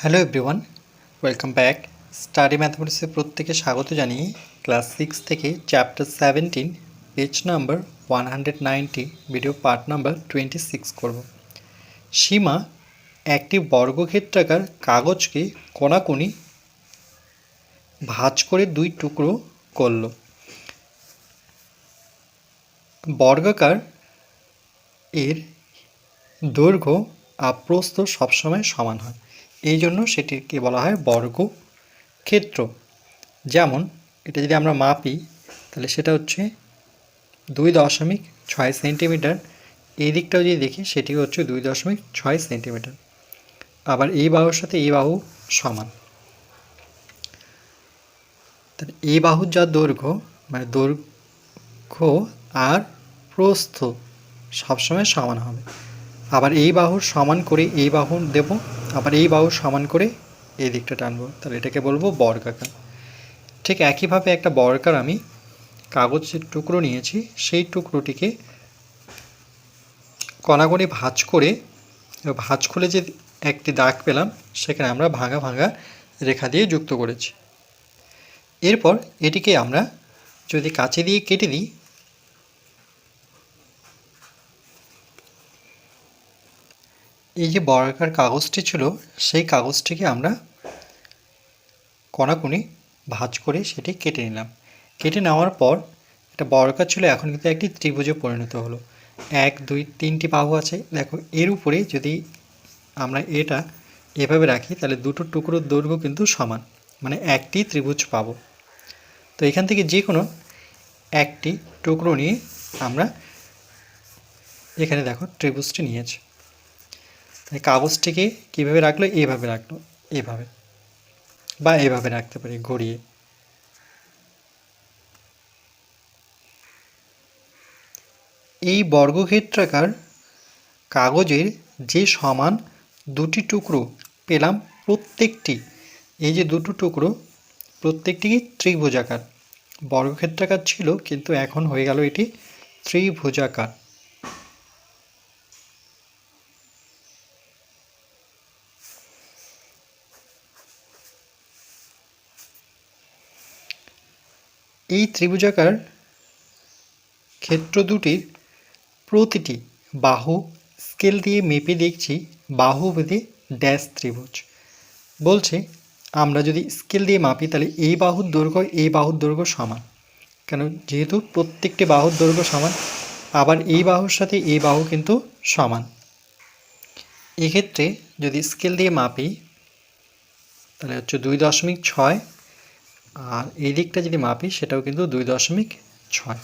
Hello everyone, welcome back. Study ম্যাথমেটিক্সে প্রত্যেকে স্বাগত জানিয়ে ক্লাস 6 থেকে chapter 17 page number 190 video part number 26 করব। সীমা একটি বর্গক্ষেত্রাকার কাগজকে কোণাকুনি ভাঁজ করে দুই টুকরো করল। বর্গাকার এর দৈর্ঘ্য আর প্রস্থ সবসময় সমান হয়, এই জন্য সেটিকে বলা হয় বর্গক্ষেত্র। যেমন এটা যদি আমরা মাপি তাহলে সেটা হচ্ছে 2.6 সেন্টিমিটার। এই দিকটাও যদি দেখি সেটি হচ্ছে 2.6 সেন্টিমিটার। আবার এই বাহুর সাথে এই বাহু সমান, তাহলে এই বাহুর যা দৈর্ঘ্য মানে দৈর্ঘ্য আর প্রস্থ সবসময় সমান হবে। আবার এই বাহুর সমান করে এই বাহু দেব, আবার এই বাহুর সমান করে এই দিকটা টানবো, তাহলে এটাকে বলবো বর্গাকার। ঠিক একইভাবে একটা বর্গাকার আমি কাগজের টুকরো নিয়েছি, সেই টুকরোটিকে কণাকণি ভাঁজ খুলে যে একটি দাগ পেলাম সেখানে আমরা ভাঙা ভাঙা রেখা দিয়ে যুক্ত করেছি। এরপর এটিকে আমরা যদি কাঁচি দিয়ে কেটে দিই, এই যে বর্গাকার কাগজটি ছিল সেই কাগজটিকে আমরা কণাকণি ভাঁজ করে সেটি কেটে নিলাম। কেটে নেওয়ার পর এটা বর্গাকার ছিল, এখন কিন্তু একটি ত্রিভুজে পরিণত হলো। 1, 2, 3টি বাহু আছে। দেখো এর উপরে যদি আমরা এটা এভাবে রাখি তাহলে দুটো টুকরোর দৈর্ঘ্য কিন্তু সমান, মানে একটি ত্রিভুজ পাবো। তো এখান থেকে যে কোনো একটি টুকরো নিয়ে আমরা এখানে দেখো ত্রিভুজটি নিয়েছি। তাই কাগজটিকে কীভাবে রাখলো, এইভাবে রাখলো, এইভাবে বা এইভাবে রাখতে পারি ঘুরিয়ে। এই বর্গক্ষেত্রাকার কাগজের যে সমান দুটি টুকরো পেলাম, প্রত্যেকটি এই যে দুটো টুকরো প্রত্যেকটি ত্রিভুজাকার। বর্গক্ষেত্রাকার ছিল কিন্তু এখন হয়ে গেল এটি ত্রিভুজাকার। এই ত্রিভুজাকার ক্ষেত্র দুটির প্রতিটি বাহু স্কেল দিয়ে মেপে দেখছি বাহুভেদে ড্যাশ ত্রিভুজ। বলছে আমরা যদি স্কেল দিয়ে মাপি তাহলে এই বাহুর দৈর্ঘ্য এই বাহুর দৈর্ঘ্য সমান, কেন যেহেতু প্রত্যেকটি বাহুর দৈর্ঘ্য সমান। আবার এই বাহুর সাথে এই বাহু কিন্তু সমান। এক্ষেত্রে যদি স্কেল দিয়ে মাপি তাহলে হচ্ছে 2.6, আর এই দিকটা যদি মাপি সেটাও কিন্তু 2.6।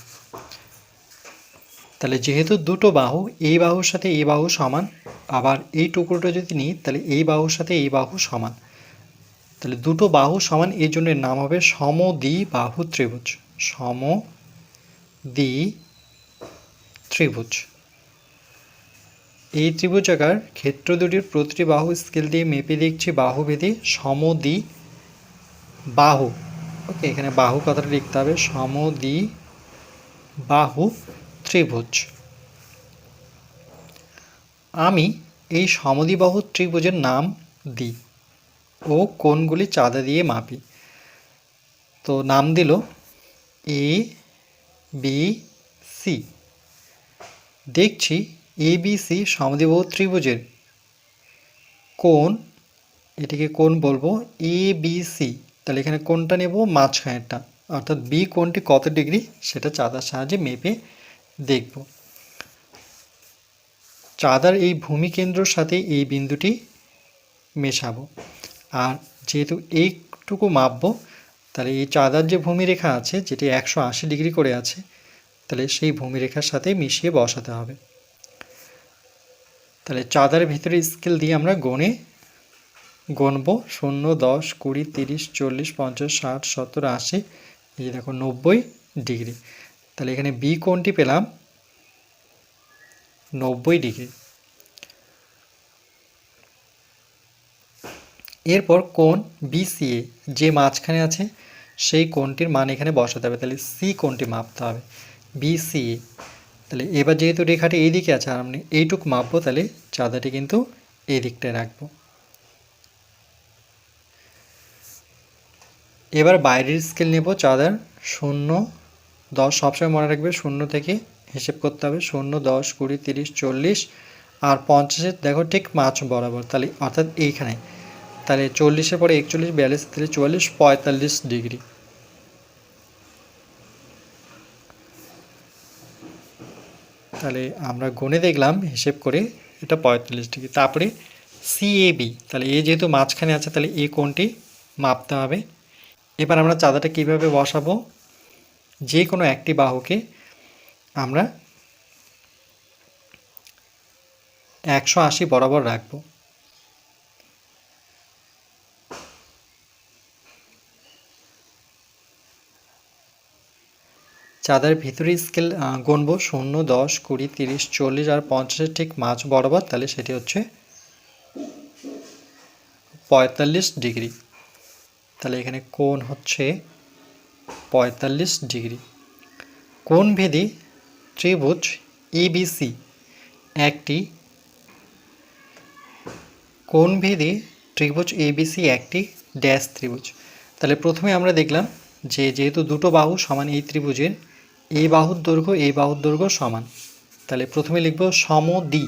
তাহলে যেহেতু দুটো বাহু, এই বাহুর সাথে এই বাহু সমান, আবার এই টুকরোটা যদি নিই তাহলে এই বাহুর সাথে এই বাহু সমান, তাহলে দুটো বাহু সমান, এই জন্য এর নাম হবে সমদ্বিবাহু ত্রিভুজ। সমদ্বিত্রিভুজ। এই ত্রিভুজাকার ক্ষেত্র দুটির প্রতিটি বাহু স্কেল দিয়ে মেপে দেখছি বাহুভেদে সমদ্বিবাহু। ওকে, এখানে বাহু কথাটা লিখতে হবে, সমদ্বিবাহু ত্রিভুজ। আমি এই সমদ্বিবাহু ত্রিভুজের নাম দিই ও কোণগুলি চাঁদা দিয়ে মাপি। তো নাম দিল এ বি সি। দেখছি এ বি সি সমদ্বিবাহু ত্রিভুজের কোণ, এটিকে কোণ বলবো এ বি সি। তাহলে এখানে কোণটা নেব মাঝখানেরটা, অর্থাৎ বি কোণটি কত ডিগ্রি সেটা চাঁদার সাহায্যে মেপে দেখব। চাঁদার এই ভূমিকেন্দ্রর সাথে এই বিন্দুটি মেশাবো, আর যেহেতু এইটুকু মাপবো তাহলে এই চাঁদার যে ভূমিরেখা আছে যেটি 180 ডিগ্রি করে আছে, তাহলে সেই ভূমিরেখার সাথে মিশিয়ে বসাতে হবে। তাহলে চাঁদার ভিতরে স্কেল দিয়ে আমরা গুনবো 0, 10, 20, 30, 40, 50, 60, 70, 80, এই দেখো 90 ডিগ্রি। তাহলে এখানে বি কোণটি পেলাম 90 ডিগ্রি। এরপর কোণ বিসিএ যে মাঝখানে আছে সেই কোণটির মান এখানে বসাতে হবে, তাহলে সি কোণটি মাপতে হবে বিসিএ। তাহলে এবার যেহেতু রেখাটি এই দিকে আছে আর আমি এইটুকু মাপবো, তাহলে চাঁদাটি কিন্তু এই দিকটায় রাখবো। এবার বাইরের স্কেল নেব 4 0 10, সবসময় মনে রাখবে 0 থেকে হিসেব করতে হবে, 0 10 20 30 40 আর 50-এর দেখো ঠিক মাঝ বরাবর, তাহলে অর্থাৎ এইখানে, তাহলে 40-এর পরে 41 42 43 44 45 ডিগ্রি। তাহলে আমরা গুণে দেখলাম হিসেব করে এটা 45 ডিগ্রি। তারপরে সিএবি, তাহলে এ যেহেতু মাঝখানে আছে তাহলে এই কোণটি মাপতে হবে। এবার আমরা চাঁদাটা কিভাবে বসাবো, যে কোনো একটি বাহুকে আমরা 180 বরাবর রাখবো। চাঁদার ভিতরে স্কেল গুনবো 0 10 20 30 40 আর 50-এর ঠিক মাঝ বরাবর, তাহলে সেটি হচ্ছে 45 ডিগ্রি। তাহলে এখানে কোণ হচ্ছে 45 ডিগ্রি। কোণভেদী ত্রিভুজ এবিসি একটি কোণভেদী ত্রিভুজ এবিসি একটি ড্যাশ ত্রিভুজ। তাহলে প্রথমে আমরা দেখলাম যে যেহেতু দুটো বাহু সমান এই ত্রিভুজের, এই বাহুর দৈর্ঘ্য সমান, তাহলে প্রথমে লিখব সমদ্বি,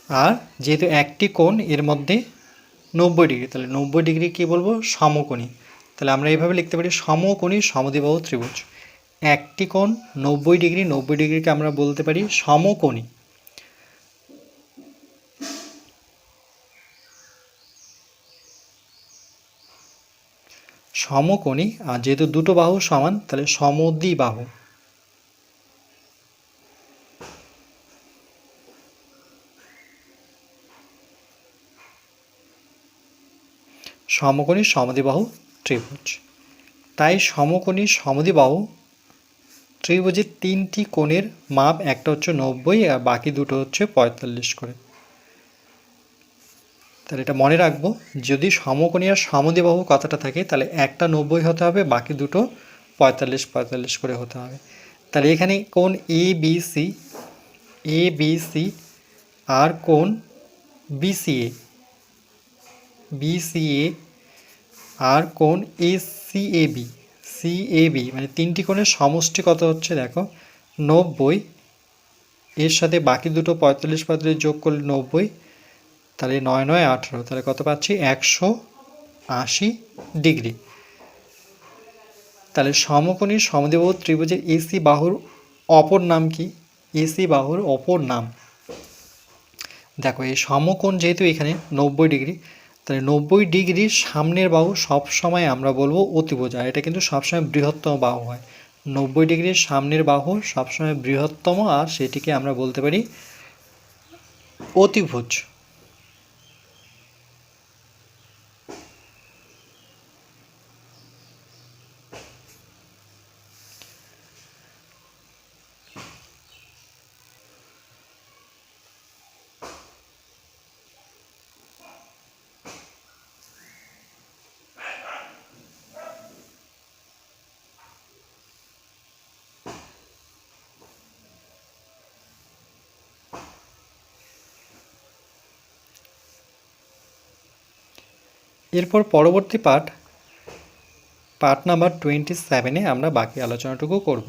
আর যেহেতু একটি কোণ এর মধ্যে 90 ডিগ্রি, তাহলে 90 ডিগ্রি কী বলবো, সমকোণী। তাহলে আমরা এইভাবে লিখতে পারি সমকোণী সমদ্বিবাহু ত্রিভুজ। একটি কোণ 90 ডিগ্রি, 90 ডিগ্রিকে আমরা বলতে পারি সমকোণী। সমকোণী, আর যেহেতু দুটো বাহু সমান তাহলে সমদ্বিবাহু। সমকোণী সমদ্বিবাহু ত্রিভুজ। তাই সমকোণী সমদ্বিবাহু ত্রিভুজের তিনটি কোণের মাপ, একটা হচ্ছে 90 আর বাকি দুটো হচ্ছে 45 করে। তাহলে এটা মনে রাখবো, যদি সমকোণী আর সমদ্বিবাহু কথাটা থাকে তাহলে একটা 90 হতে হবে, বাকি দুটো 45 করে হতে হবে। তাহলে এখানে কোণ এবিসি আর কোণ বিসিএ আর কোণ সিএবি, মানে তিনটি কোণের সমষ্টি কত হচ্ছে দেখো 90, এর সাথে বাকি দুটো 45 যোগ করলে 90, তাহলে 9 9 18, তাহলে কত পাচ্ছি 180 ডিগ্রি। তাহলে সমকোণী সমদ্বিবাহু ত্রিভুজের এসি বাহুর অপর নাম কি? এসি বাহুর অপর নাম দেখো, এই সমকোণ যেহেতু এখানে 90 ডিগ্রি, তাহলে 90 ডিগ্রির সামনের বাহু সবসময় আমরা বলবো অতিভুজ, আর এটা কিন্তু সবসময় বৃহত্তম বাহু হয়। 90 ডিগ্রির সামনের বাহু সবসময় বৃহত্তম, আর সেটিকে আমরা বলতে পারি অতিভুজ। এরপর পরবর্তী পার্ট নাম্বার 27-এ আমরা বাকি আলোচনাটুকু করব।